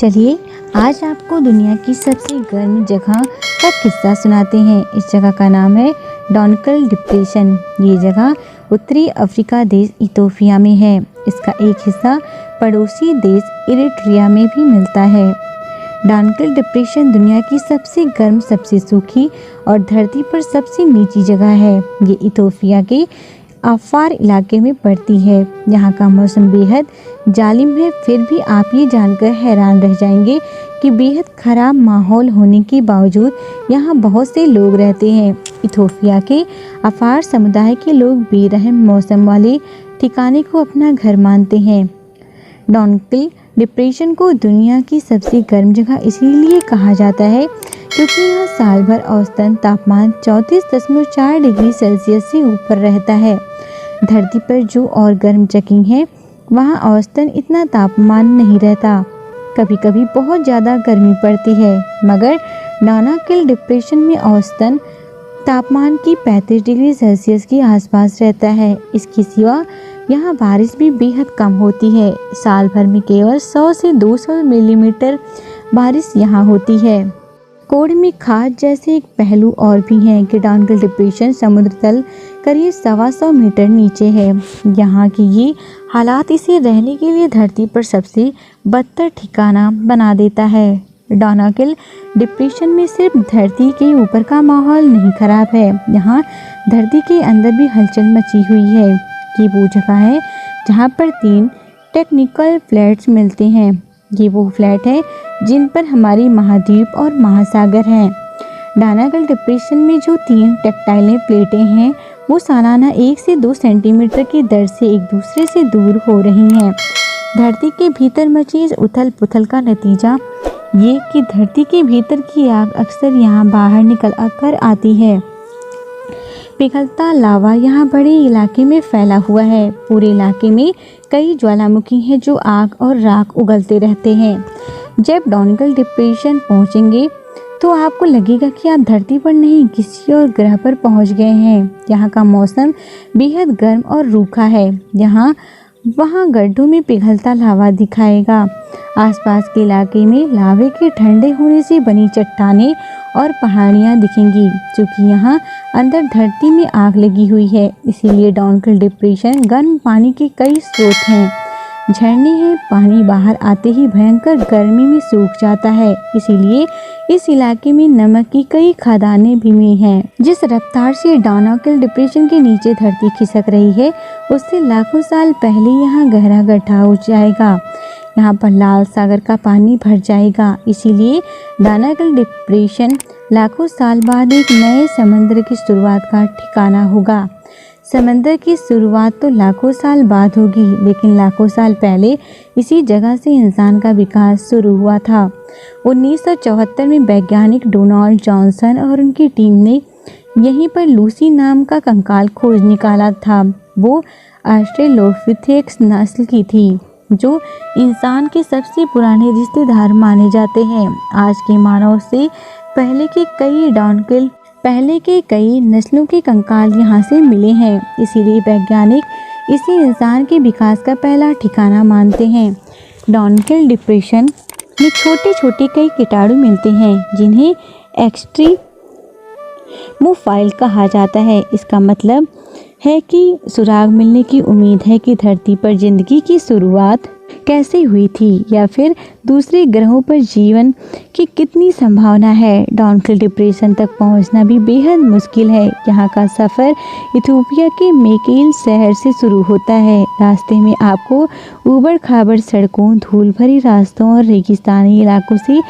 चलिए आज आपको दुनिया की सबसे गर्म जगह का किस्सा सुनाते हैं। इस जगह का नाम है डॉनकल डिप्रेशन। ये जगह उत्तरी अफ्रीका देश इथोपिया में है। इसका एक हिस्सा पड़ोसी देश इरिट्रिया में भी मिलता है। डॉनकल डिप्रेशन दुनिया की सबसे गर्म, सबसे सूखी और धरती पर सबसे नीची जगह है। ये इथोपिया के अफार इलाके में पड़ती है। यहाँ का मौसम बेहद जालिम है, फिर भी आप ये जानकर हैरान रह जाएंगे कि बेहद खराब माहौल होने के बावजूद यहाँ बहुत से लोग रहते हैं। इथोपिया के अफार समुदाय के लोग बेरहम मौसम वाले ठिकाने को अपना घर मानते हैं। डॉनकल डिप्रेशन को दुनिया की सबसे गर्म जगह इसीलिए कहा जाता है क्योंकि यहाँ साल भर औसतन तापमान 34.4 डिग्री सेल्सियस से ऊपर रहता है। धरती पर जो और गर्म जगह है वहाँ औसतन इतना तापमान नहीं रहता। कभी कभी बहुत ज़्यादा गर्मी पड़ती है, मगर डॉनकल डिप्रेशन में औसतन तापमान की 35 डिग्री सेल्सियस के आसपास रहता है। इसके सिवा यहाँ बारिश भी बेहद कम होती है। साल भर में केवल 100 से 200 मिलीमीटर बारिश यहाँ होती है। कोड में खास जैसे एक पहलू और भी है कि डॉनकल डिप्रेशन समुद्र तल करीब 125 मीटर नीचे है। यहाँ की ये हालात इसे रहने के लिए धरती पर सबसे बदतर ठिकाना बना देता है। डॉनकल डिप्रेशन में सिर्फ धरती के ऊपर का माहौल नहीं खराब है, यहाँ धरती के अंदर भी हलचल मची हुई है। ये वो जगह है जहाँ पर 3 टेक्टोनिक प्लेट्स मिलते हैं। ये वो फ्लैट है जिन पर हमारी महाद्वीप और महासागर हैं। डॉनकल डिप्रेशन में जो 3 टेक्टाइल प्लेटें हैं वो सालाना 1 से 2 सेंटीमीटर की दर से एक दूसरे से दूर हो रही हैं। धरती के भीतर मची इस उथल पुथल का नतीजा ये कि धरती के भीतर की आग अक्सर यहाँ बाहर निकल कर आती है। पिघलता लावा यहाँ बड़े इलाके में फैला हुआ है। पूरे इलाके में कई ज्वालामुखी हैं जो आग और राख उगलते रहते हैं। जब डॉनकल डिप्रेशन पहुँचेंगे तो आपको लगेगा कि आप धरती पर नहीं किसी और ग्रह पर पहुँच गए हैं। यहाँ का मौसम बेहद गर्म और रूखा है। वहाँ गड्ढों में पिघलता लावा दिखाएगा। आसपास के इलाके में लावे के ठंडे होने से बनी चट्टानें और पहाड़ियाँ दिखेंगी, क्योंकि यहाँ अंदर धरती में आग लगी हुई है। इसीलिए डॉनकल डिप्रेशन गर्म पानी के कई स्रोत हैं, झरने हैं। पानी बाहर आते ही भयंकर गर्मी में सूख जाता है। इसीलिए इस इलाके में नमक की कई खदानें भी हैं। जिस रफ्तार से डॉनकल डिप्रेशन के नीचे धरती खिसक रही है उससे लाखों साल पहले यहाँ गहरा गड्ढा हो जाएगा। यहाँ पर लाल सागर का पानी भर जाएगा। इसीलिए डॉनकल डिप्रेशन लाखों साल बाद एक नए समंदर की शुरुआत का ठिकाना होगा। समंदर की शुरुआत तो लाखों साल बाद होगी, लेकिन लाखों साल पहले इसी जगह से इंसान का विकास शुरू हुआ था। 1974 में वैज्ञानिक डोनाल्ड जॉनसन और उनकी टीम ने यहीं पर लूसी नाम का कंकाल खोज निकाला था। वो ऑस्ट्रेलोपिथेकस नस्ल की थी, जो इंसान के सबसे पुराने रिश्तेदार माने जाते हैं। आज के मानव से पहले के कई नस्लों के कंकाल यहाँ से मिले हैं। इसीलिए वैज्ञानिक इसे इंसान के विकास का पहला ठिकाना मानते हैं। डॉनकल डिप्रेशन में छोटे छोटे कई कीटाणु मिलते हैं जिन्हें एक्सट्रीमोफाइल कहा जाता है। इसका मतलब है कि सुराग मिलने की उम्मीद है कि धरती पर जिंदगी की शुरुआत कैसे हुई थी या फिर दूसरे ग्रहों पर जीवन की कितनी संभावना है। डॉनकल डिप्रेशन तक पहुंचना भी बेहद मुश्किल है। यहाँ का सफ़र इथोपिया के मेकेल शहर से शुरू होता है। रास्ते में आपको ऊबड़ खाबड़ सड़कों, धूल भरी रास्तों और रेगिस्तानी इलाकों से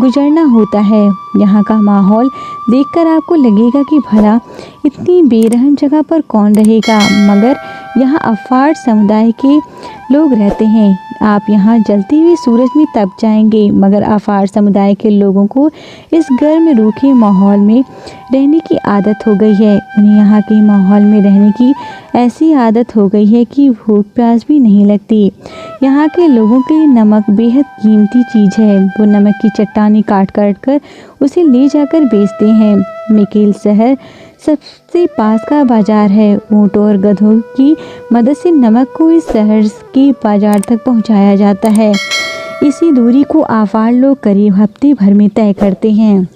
गुजरना होता है। यहाँ का माहौल देखकर आपको लगेगा कि भला इतनी बेरहम जगह पर कौन रहेगा, मगर यहाँ अफार समुदाय के लोग रहते हैं। आप यहाँ जलती हुई सूरज में तप जाएंगे, मगर अफार समुदाय के लोगों को इस गर्म रूखे माहौल में रहने की आदत हो गई है। उन्हें यहाँ के माहौल में रहने की ऐसी आदत हो गई है कि भूख प्यास भी नहीं लगती। यहाँ के लोगों के लिए नमक बेहद कीमती चीज़ है। वो नमक की चट्टानी काट कर उसे ले जाकर बेचते हैं। मेकेल शहर सबसे पास का बाजार है। ऊँटों और गधों की मदद से नमक को इस शहर के बाजार तक पहुंचाया जाता है। इसी दूरी को आफार लोग करीब हफ्ते भर में तय करते हैं।